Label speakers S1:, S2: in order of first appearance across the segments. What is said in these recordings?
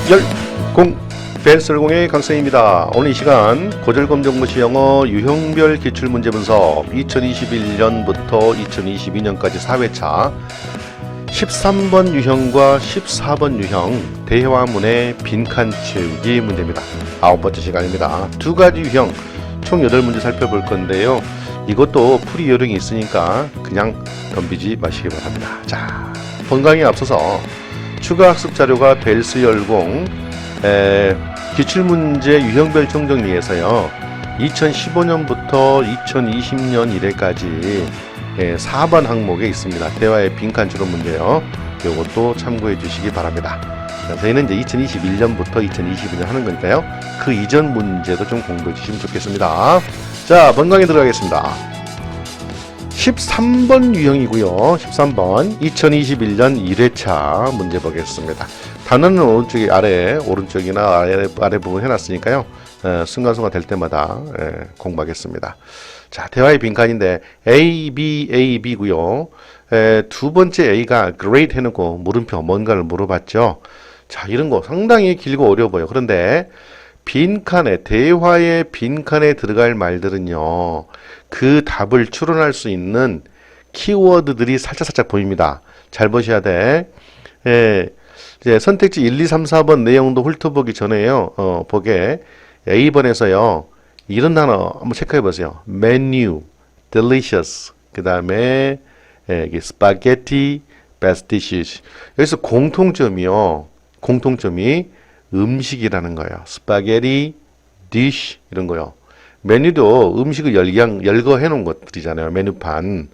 S1: 열공 벨설공의 강쌤입니다. 오늘 이 시간 고절검정고시 영어 유형별 기출문제 분석 2021년부터 2022년까지 4회차 13번 유형과 14번 유형 대화문의 빈칸 채우기 문제입니다. 9번째 시간입니다. 두 가지 유형 총 8문제 살펴볼 건데요. 이것도 풀이 요령이 있으니까 그냥 덤비지 마시기 바랍니다. 자, 본강에 앞서서 추가 학습 자료가 벨스 열공 기출문제 유형별 총정리에서요 2015년부터 2020년 1회까지 4번 항목에 있습니다. 대화의 빈칸 추론 문제요. 이것도 참고해 주시기 바랍니다. 저희는 이제 2021년부터 2022년 하는 거니까요. 그 이전 문제도 좀 공부해 주시면 좋겠습니다. 자, 본강에 들어가겠습니다. 13번 유형이고요. 13번 2021년 1회차 문제 보겠습니다. 단어는 오른쪽이 오른쪽이나 아래 부분 해놨으니까요. 순간순간 될 때마다 공부하겠습니다. 자, 대화의 빈칸인데 A, B, A, B고요. 두 번째 A가 great 해놓고 물음표 뭔가를 물어봤죠. 자, 이런 거 상당히 길고 어려워 보여. 그런데 빈칸에 대화의 빈칸에 들어갈 말들은요. 그 답을 추론할 수 있는 키워드들이 살짝 보입니다. 잘 보셔야 돼. 이제 선택지 1, 2, 3, 4번 내용도 훑어보기 전에요. 보게 A번에서요. 이런 단어 한번 체크해 보세요. menu, delicious, 그 다음에 spaghetti, best dishes. 여기서 공통점이 음식이라는 거예요. 스파게티, 디쉬 이런 거요. 메뉴도 음식을 열거해 놓은 것들이잖아요. 메뉴판.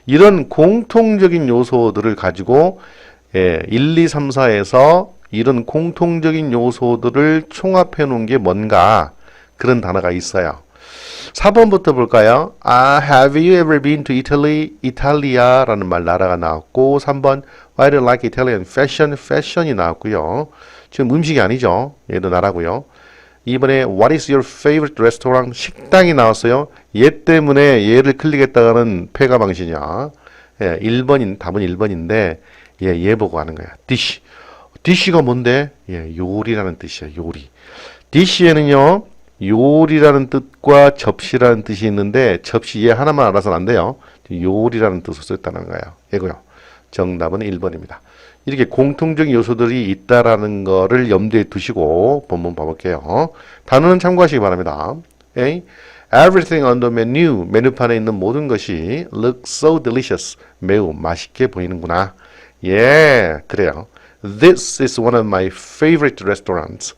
S1: 이런 공통적인 요소들을 가지고 1, 2, 3, 4에서 이런 공통적인 요소들을 총합해 놓은 게 뭔가 그런 단어가 있어요. 4번부터 볼까요? Have you ever been to Italy? 이탈리아라는 나라가 나왔고 3번 Why do you like Italian fashion? fashion이 나왔고요. 지금 음식이 아니죠. 얘도 나라고요. 이번에 What is your favorite restaurant? 식당이 나왔어요. 얘 때문에 얘를 클릭했다가는 패가 방신이야. 1번인 답은 1번인데 얘 보고 하는 거야. dish. dish가 뭔데? 요리라는 뜻이야. 요리. dish에는요. 요리라는 뜻과 접시라는 뜻이 있는데 접시 얘 하나만 알아서는 안 돼요. 요리라는 뜻으로 썼다는 거예요. 얘고요. 정답은 1번입니다. 이렇게 공통적인 요소들이 있다라는 거를 염두에 두시고 본문 봐볼게요. 단어는 참고하시기 바랍니다. Okay? Everything on the menu, 메뉴판에 있는 모든 것이 look so delicious, 매우 맛있게 보이는구나. 그래요. This is one of my favorite restaurants.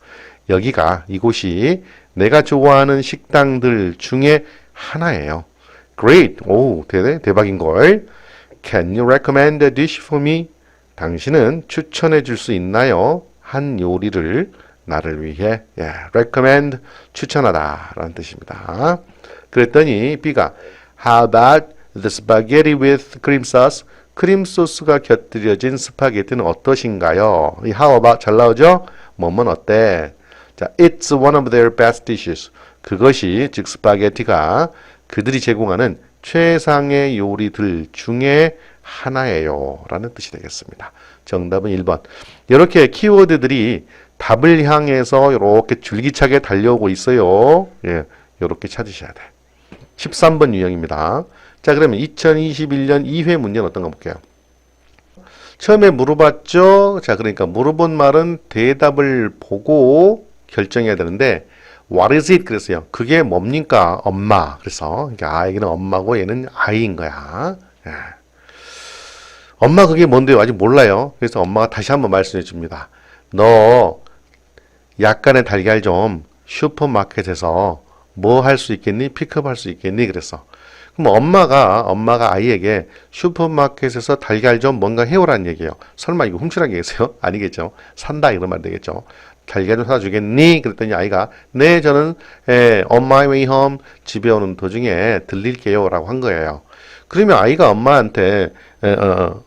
S1: 이곳이 내가 좋아하는 식당들 중에 하나예요. Great, 대박인걸. Can you recommend a dish for me? 당신은 추천해 줄 수 있나요? 한 요리를 나를 위해 recommend 추천하다 라는 뜻입니다. 그랬더니 B가 How about the spaghetti with cream sauce? 크림 소스가 곁들여진 스파게티는 어떠신가요? 이 how about 잘 나오죠? 뭐뭐 어때? 자, it's one of their best dishes. 그것이 즉 스파게티가 그들이 제공하는 최상의 요리들 중에 하나예요 라는 뜻이 되겠습니다. 정답은 1번. 이렇게 키워드들이 답을 향해서 이렇게 줄기차게 달려오고 있어요. 이렇게 찾으셔야 돼. 13번 유형입니다. 자, 그러면 2021년 2회 문제는 어떤가 볼게요. 처음에 물어봤죠. 자, 그러니까 물어본 말은 대답을 보고 결정해야 되는데 What is it? 그랬어요. 그게 뭡니까? 엄마. 그래서 여기는 엄마고 얘는 아이인 거야. 엄마 그게 뭔데요? 아직 몰라요. 그래서 엄마가 다시 한번 말씀해 줍니다. 너 약간의 달걀 좀 슈퍼마켓에서 뭐 할 수 있겠니? 픽업 할 수 있겠니? 그랬어. 그럼 엄마가 아이에게 슈퍼마켓에서 달걀 좀 뭔가 해오라는 얘기예요. 설마 이거 훔치라는 얘기겠어요? 아니겠죠. 산다 이런 말 되겠죠. 달걀 좀 사다 주겠니? 그랬더니 아이가 네 저는 on my way home 집에 오는 도중에 들릴게요 라고 한 거예요. 그러면 아이가 엄마한테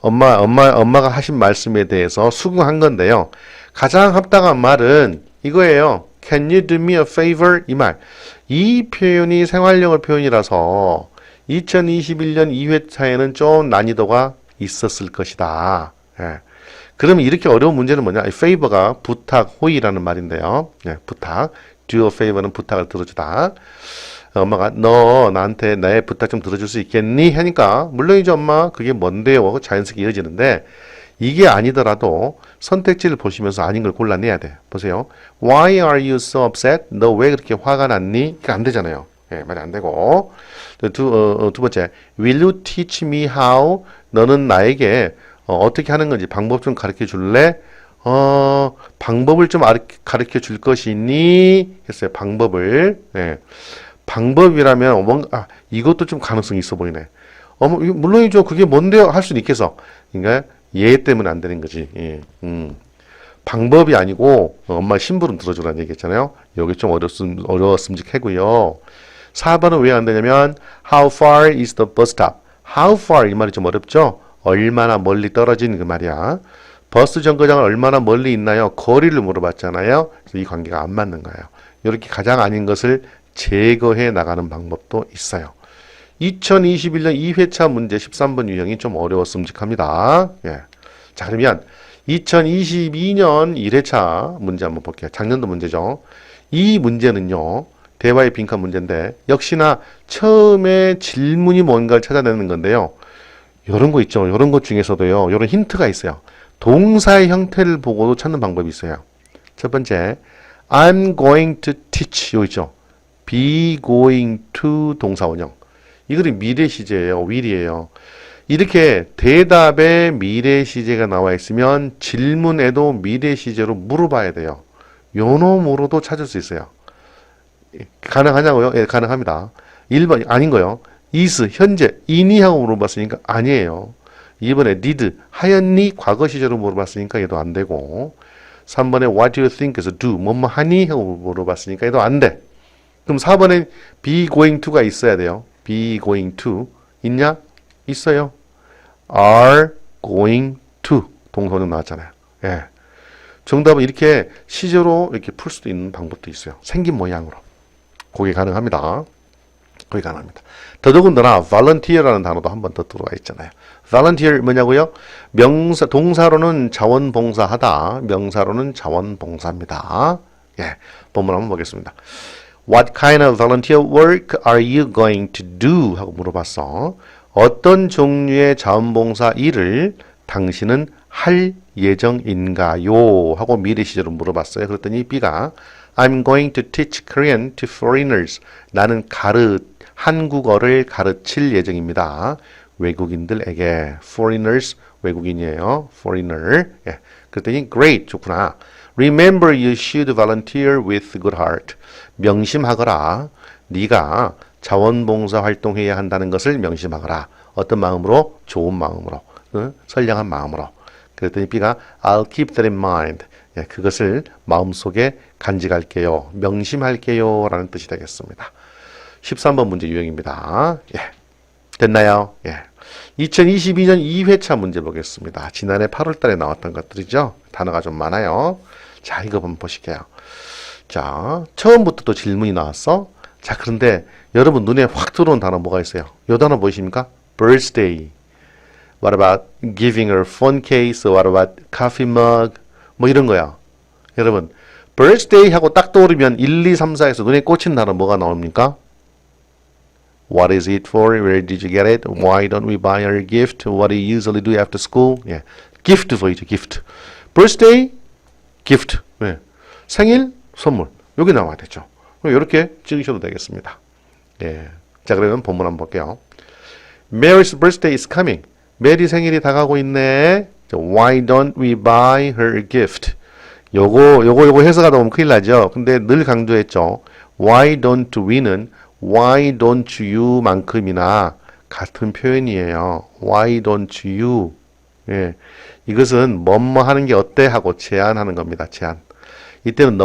S1: 엄마가 하신 말씀에 대해서 수긍한 건데요. 가장 합당한 말은 이거예요. Can you do me a favor? 이 말. 이 표현이 생활용어 표현이라서 2021년 2회차에는 좀 난이도가 있었을 것이다. 그러면 이렇게 어려운 문제는 뭐냐? favor가 부탁, 호의라는 말인데요. 예, 부탁. do a favor는 부탁을 들어주다. 엄마가 너 나한테 내 부탁 좀 들어줄 수 있겠니? 하니까 물론이죠 엄마. 그게 뭔데요? 자연스럽게 이어지는데 이게 아니더라도 선택지를 보시면서 아닌 걸 골라내야 돼. 보세요. Why are you so upset? 너 왜 그렇게 화가 났니? 그게 안 되잖아요. 예, 말이 안 되고. 두 번째. Will you teach me how? 너는 나에게 어떻게 하는 건지 방법 좀 가르쳐 줄래? 방법을 좀 가르쳐 줄 것이니? 했어요. 방법을. 예. 방법이라면 뭔가 이것도 좀 가능성이 있어 보이네. 물론이죠. 그게 뭔데요? 할 수는 있겠어. 그러니까 얘 때문에 안 되는 거지. 예. 방법이 아니고 엄마 심부름 들어주라는 얘기했잖아요. 여기 좀 어려웠음직하고요. 4번은 왜 안 되냐면 How far is the bus stop? How far 이 말이 좀 어렵죠? 얼마나 멀리 떨어진 그 말이야. 버스 정거장은 얼마나 멀리 있나요? 거리를 물어봤잖아요. 그래서 이 관계가 안 맞는 거예요. 이렇게 가장 아닌 것을 제거해 나가는 방법도 있어요. 2021년 2회차 문제 13번 유형이 좀 어려웠음직합니다. 예. 자, 그러면 2022년 1회차 문제 한번 볼게요. 작년도 문제죠. 이 문제는요. 대화의 빈칸 문제인데 역시나 처음에 질문이 뭔가를 찾아내는 건데요. 이런 거 있죠. 이런 것 중에서도요. 이런 힌트가 있어요. 동사의 형태를 보고도 찾는 방법이 있어요. 첫 번째, I'm going to teach. 여기 있죠. be going to 동사 원형. 이거는 미래 시제예요. will이에요. 이렇게 대답에 미래 시제가 나와 있으면 질문에도 미래 시제로 물어봐야 돼요. 요 놈으로도 찾을 수 있어요. 가능하냐고요? 예, 가능합니다. 1번 아닌 거요. is 현재 이니 하고 물어봤으니까 아니에요. 2번에 did 하였니 과거 시제로 물어봤으니까 얘도 안 되고 3번에 what do you think에서 do 뭐뭐 하니 하고 물어봤으니까 얘도 안 돼. 그럼 4번에 be going to가 있어야 돼요. be going to 있냐? 있어요. are going to 동사원형 나왔잖아요. 예. 정답은 이렇게 시제로 이렇게 풀 수도 있는 방법도 있어요. 생긴 모양으로. 그게 가능합니다. 그게 가능합니다. 더더군다나 volunteer라는 단어도 한 번 더 들어와 있잖아요. volunteer 뭐냐고요? 동사로는 자원봉사하다. 명사로는 자원봉사입니다. 예. 본문 한번 보겠습니다. What kind of volunteer work are you going to do? 하고 물어봤어. 어떤 종류의 자원봉사 일을 당신은 할 예정인가요? 하고 미래 시제로 물어봤어요. 그랬더니 B가 I'm going to teach Korean to foreigners. 나는 한국어를 가르칠 예정입니다. 외국인들에게. foreigners, 외국인이에요. foreigner. 예. 그랬더니 great, 좋구나. Remember you should volunteer with good heart. 명심하거라. 네가 자원봉사 활동해야 한다는 것을 명심하거라. 어떤 마음으로? 좋은 마음으로. 선량한 마음으로. 그랬더니 B가 I'll keep that in mind. 예, 그것을 마음속에 간직할게요. 명심할게요. 라는 뜻이 되겠습니다. 13번 문제 유형입니다. 예. 됐나요? 예. 2022년 2회차 문제 보겠습니다. 지난해 8월 달에 나왔던 것들이죠. 단어가 좀 많아요. 자, 이거 한번 보실게요. 자, 처음부터 또 질문이 나왔어. 자, 그런데 여러분 눈에 확 들어온 단어 뭐가 있어요? 이 단어 보이십니까? birthday. What about giving her phone case? What about coffee mug? 뭐 이런 거야. 여러분, birthday 하고 딱 떠오르면 1, 2, 3, 4에서 눈에 꽂힌 단어 뭐가 나옵니까? What is it for? Where did you get it? Why don't we buy her a gift? What do you usually do after school? 예. gift 보이죠, gift. birthday, gift. 예. 생일, 선물. 여기 나와야 되죠. 이렇게 찍으셔도 되겠습니다. 예. 자, 그러면 본문 한번 볼게요. Mary's birthday is coming. 메리 생일이 다가오고 있네. Why don't we buy her a gift? 요거 해석하다 보면 큰일 나죠. 근데 늘 강조했죠. Why don't we는 Why don't you 만큼이나 같은 표현이에요. Why don't you? 예. 이것은 뭐뭐 하는 게 어때? 하고 제안하는 겁니다. 제안. 이때는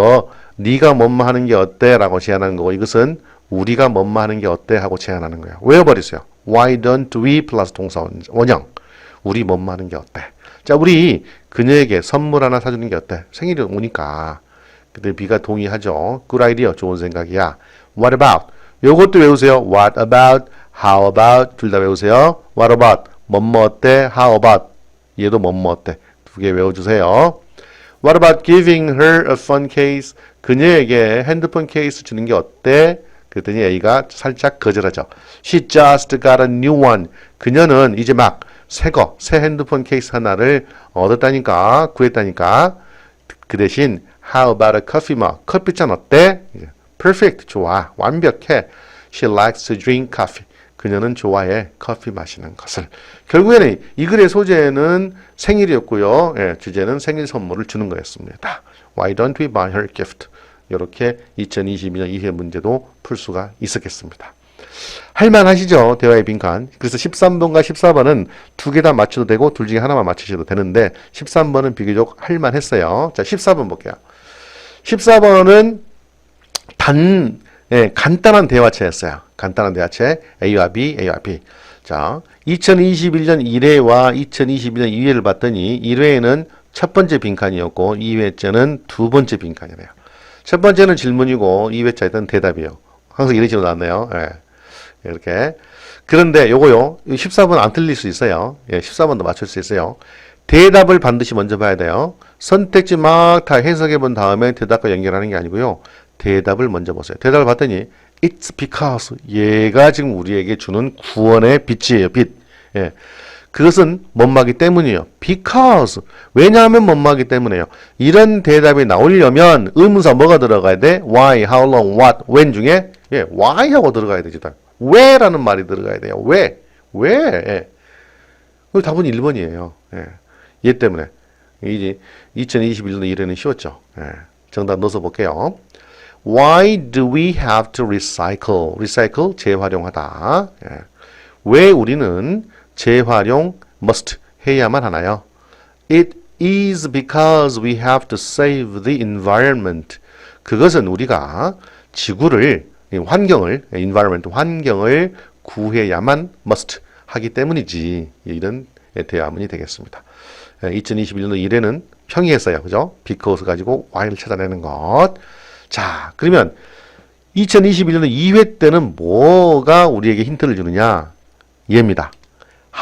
S1: 네가 뭐뭐 하는 게 어때? 라고 제안하는 거고 이것은 우리가 뭐뭐 하는 게 어때? 하고 제안하는 거예요. 외워버리세요. Why don't we 플러스 동사 원형. 우리 뭐뭐 하는 게 어때? 자, 우리 그녀에게 선물 하나 사주는 게 어때? 생일이 오니까. 그때 B가 동의하죠. Good idea. 좋은 생각이야. What about? 요것도 외우세요. What about? How about? 둘 다 외우세요. What about? 뭐뭐 어때? How about? 얘도 뭐뭐 어때? 두 개 외워주세요. What about giving her a phone case? 그녀에게 핸드폰 케이스 주는 게 어때? 그랬더니 A가 살짝 거절하죠. She just got a new one. 그녀는 이제 막 새 핸드폰 케이스 하나를 얻었다니까, 구했다니까. 그 대신 How about a coffee mug? 커피잔 어때? Perfect. 좋아. 완벽해. She likes to drink coffee. 그녀는 좋아해. 커피 마시는 것을. 결국에는 이 글의 소재는 생일이었고요. 예, 주제는 생일 선물을 주는 거였습니다. Why don't we buy her gift? 이렇게 2022년 2회 문제도 풀 수가 있었겠습니다. 할만하시죠? 대화의 빈칸. 그래서 13번과 14번은 두 개 다 맞춰도 되고 둘 중에 하나만 맞추셔도 되는데 13번은 비교적 할만했어요. 자, 14번 볼게요. 14번은 간단한 대화체였어요. 간단한 대화체 A와 B, A와 B. 자, 2021년 1회와 2022년 2회를 봤더니 1회에는 첫 번째 빈칸이었고 2회째는 두 번째 빈칸이래요. 첫 번째는 질문이고 2회째는 대답이에요. 항상 이런 식으로 나왔네요. 예. 이렇게. 그런데 요거요. 14번 안 틀릴 수 있어요. 예, 14번도 맞출 수 있어요. 대답을 반드시 먼저 봐야 돼요. 선택지 막 다 해석해 본 다음에 대답과 연결하는 게 아니고요. 대답을 먼저 보세요. 대답을 봤더니 It's because 얘가 지금 우리에게 주는 구원의 빛이에요. 빛. 예. 그것은 뭐뭐하기 때문이에요. Because. 왜냐하면 뭐뭐하기 때문에요. 이런 대답이 나오려면 의문사 뭐가 들어가야 돼? Why, how long, what, when 중에 예, why 하고 들어가야 되지. 왜라는 말이 들어가야 돼요. 왜? 예. 그 답은 1번이에요. 예. 얘 때문에. 이제 2021년도 1회는 쉬웠죠. 예. 정답 넣어서 볼게요. Why do we have to recycle? recycle, 재활용하다. 예. 왜 우리는 재활용 must 해야만 하나요? It is because we have to save the environment. 그것은 우리가 지구를, 환경을, environment, 환경을 구해야만 must 하기 때문이지. 이런 대화문이 되겠습니다. 2021년도 1회는 평이했어요. 그죠? because 가지고 why를 찾아내는 것. 자, 그러면 2021년도 2회 때는 뭐가 우리에게 힌트를 주느냐? 얘입니다.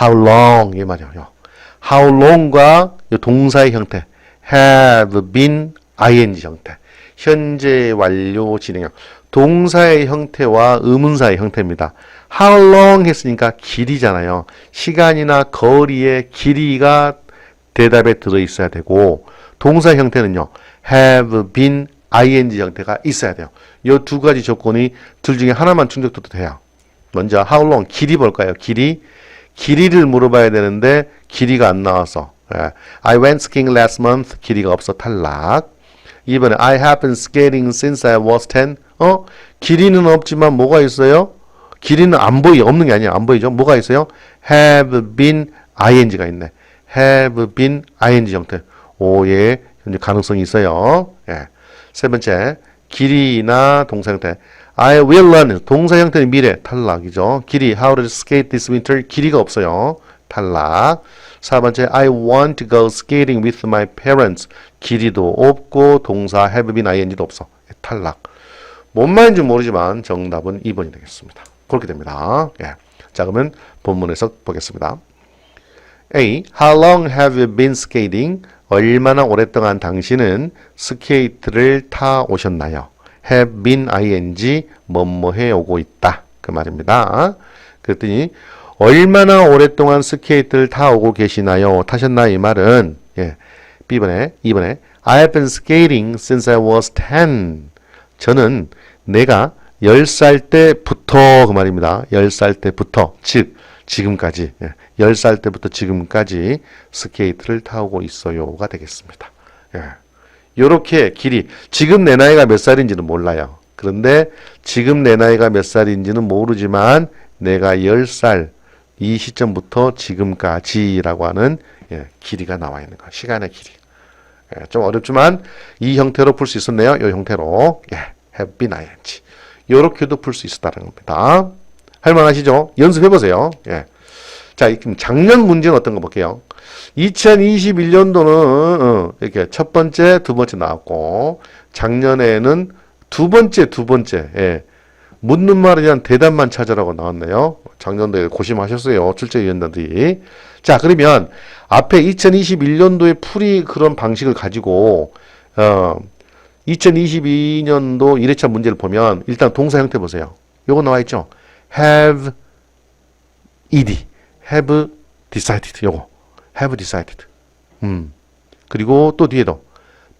S1: How long 이 말이에요. How long과 동사의 형태 have been ing 형태 현재 완료 진행형 동사의 형태와 의문사의 형태입니다. How long 했으니까 길이잖아요. 시간이나 거리의 길이가 대답에 들어있어야 되고 동사 형태는요. have been ing 형태가 있어야 돼요. 이 두 가지 조건이 둘 중에 하나만 충족돼도 돼요. 먼저 how long 길이 볼까요? 길이를 물어봐야 되는데 길이가 안 나와서 I went skiing last month 길이가 없어 탈락. 이번에 I have been skating since I was 10 길이는 없지만 뭐가 있어요? 길이는 안 보이 없는 게 아니야. 안 보이죠? 뭐가 있어요? have been ing가 있네. have been ing 형태. 오예 현재 가능성이 있어요. 예. 세 번째 길이나 동사 형태 I will learn 동사 형태는 미래 탈락이죠. 길이 how to skate this winter 길이가 없어요. 탈락. 4번째 I want to go skating with my parents 길이도 없고 동사 have been ing도 없어. 탈락. 뭔 말인지 모르지만 정답은 2번이 되겠습니다. 그렇게 됩니다. 예. 자 그러면 본문에서 보겠습니다. A. How long have you been skating? 얼마나 오랫동안 당신은 스케이트를 타 오셨나요? have been ing 뭐뭐해 오고 있다. 그 말입니다. 그랬더니 얼마나 오랫동안 스케이트를 타 오고 계시나요? 타셨나요? 이 말은 예. B번에 2번에 I have been skating since I was 10. 저는 내가 10살 때부터 그 말입니다. 10살 때부터 즉 지금까지 10살 때부터 지금까지 스케이트를 타고 있어요가 되겠습니다. 예. 요렇게 길이 지금 내 나이가 몇 살인지는 몰라요. 그런데 지금 내 나이가 몇 살인지는 모르지만 내가 10살 이 시점부터 지금까지라고 하는 길이가 나와 있는 거. 시간의 길이. 예, 좀 어렵지만 이 형태로 풀 수 있었네요. 이 형태로 have been ing. 요렇게도 풀 수 있었다는 겁니다. 할만하시죠? 연습해보세요. 예. 자, 그럼 작년 문제는 어떤 거 볼게요. 2021년도는 이렇게 첫 번째, 두 번째 나왔고 작년에는 두 번째, 예. 묻는 말에 대한 대답만 찾으라고 나왔네요. 작년도에 고심하셨어요. 출제위원들이. 자, 그러면 앞에 2021년도에 풀이 그런 방식을 가지고 2022년도 1회차 문제를 보면 일단 동사 형태 보세요. 요거 나와 있죠? have ed, have decided. 요거 have decided. 그리고 또 뒤에도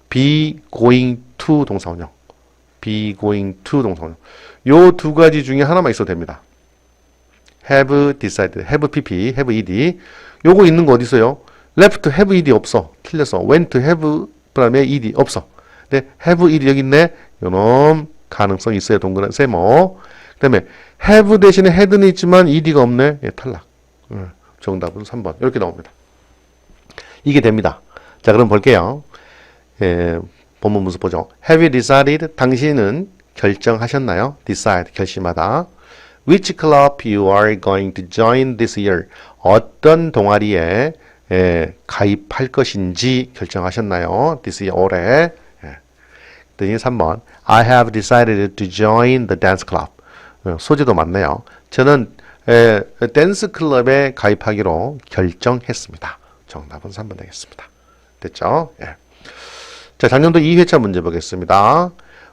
S1: be going to 동사 원형, be going to 동사 원형. 요 두 가지 중에 하나만 있어도 됩니다. have decided, have pp, have ed. 요거 있는 거 어디 있어요? left have ed 없어. 틀렸어. went have 그다음에 ed 없어. 근데 have ed 여기 있네. 요놈 가능성 있어요. 동그란 세모. 그다음에 have 대신에 had는 있지만 ed가 없네. 예, 탈락. 정답은 3번. 이렇게 나옵니다. 이게 됩니다. 자, 그럼 볼게요. 예, 본문 문서 보죠. Have you decided? 당신은 결정하셨나요? Decide, 결심하다. Which club you are going to join this year? 어떤 동아리에 가입할 것인지 결정하셨나요? This year, 올해. 예. 3번. I have decided to join the dance club. 소재도 맞네요. 저는 댄스 클럽에 가입하기로 결정했습니다. 정답은 3번 되겠습니다. 됐죠? 예. 자, 작년도 2회차 문제 보겠습니다.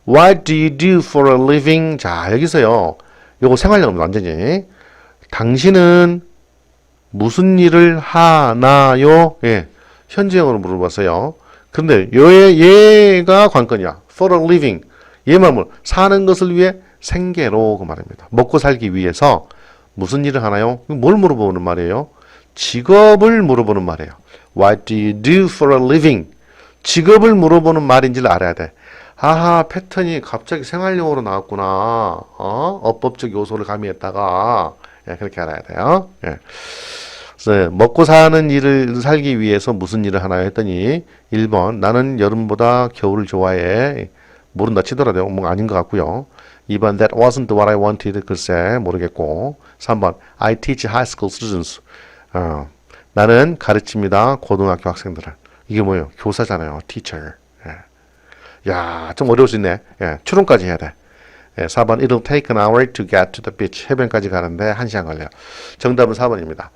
S1: What do you do for a living? 자, 여기서요. 요거 생활용어입니다. 완전히. 당신은 무슨 일을 하나요? 예. 현재형으로 물어봤어요. 근데 얘가 관건이야. For a living. 얘만 뭐 사는 것을 위해 생계로 그 말입니다. 먹고 살기 위해서 무슨 일을 하나요? 뭘 물어보는 말이에요? 직업을 물어보는 말이에요. What do you do for a living? 직업을 물어보는 말인지를 알아야 돼. 아하, 패턴이 갑자기 생활용어로 나왔구나. 어법적 요소를 가미했다가. 예, 그렇게 알아야 돼요. 예. 그래서 먹고 사는 일을 살기 위해서 무슨 일을 하나요? 했더니 1번, 나는 여름보다 겨울을 좋아해. 모른다 치더라도 뭐 아닌 것 같고요. 2번, that wasn't what I wanted. 글쎄, 모르겠고. 3번, I teach high school students. 나는 가르칩니다. 고등학교 학생들을. 이게 뭐예요? 교사잖아요. teacher. 예. 야, 좀 어려울 수 있네. 예, 추론까지 해야 돼. 예, 4번, it'll take an hour to get to the beach. 해변까지 가는데 1시간 걸려요. 정답은 4번입니다.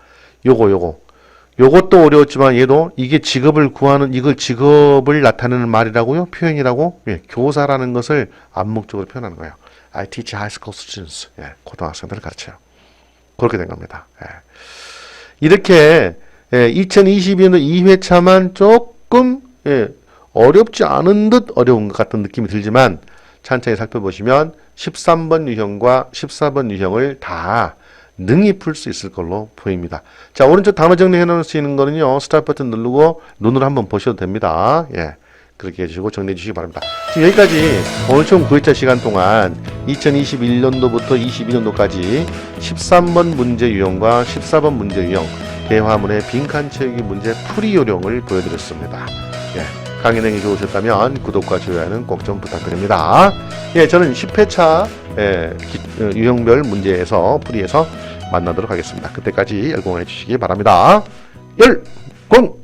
S1: 요것도 어려웠지만 얘도 이게 직업을 구하는, 이걸 직업을 나타내는 말이라고요? 표현이라고? 예, 교사라는 것을 암묵적으로 표현하는 거예요. I teach high school students. 예, 고등학생들을 가르쳐요. 그렇게 된 겁니다. 예. 이렇게 2022년도 2회차만 조금 어렵지 않은 듯 어려운 것 같은 느낌이 들지만 천천히 살펴보시면 13번 유형과 14번 유형을 다 능히 풀 수 있을 걸로 보입니다. 자, 오른쪽 단어 정리해 놓을 수 있는 거는요. 스타트 버튼 누르고 눈으로 한번 보셔도 됩니다. 예. 그렇게 해주시고 정리해 주시기 바랍니다. 지금 여기까지 오늘 총 9회차 시간 동안 2021년도부터 22년도까지 13번 문제 유형과 14번 문제 유형 대화문의 빈칸 채우기 문제 풀이 요령을 보여드렸습니다. 예, 강의 내용이 좋으셨다면 구독과 좋아요는 꼭 좀 부탁드립니다. 예, 저는 10회차 유형별 문제에서 풀이에서 만나도록 하겠습니다. 그때까지 열공해 주시기 바랍니다. 열공!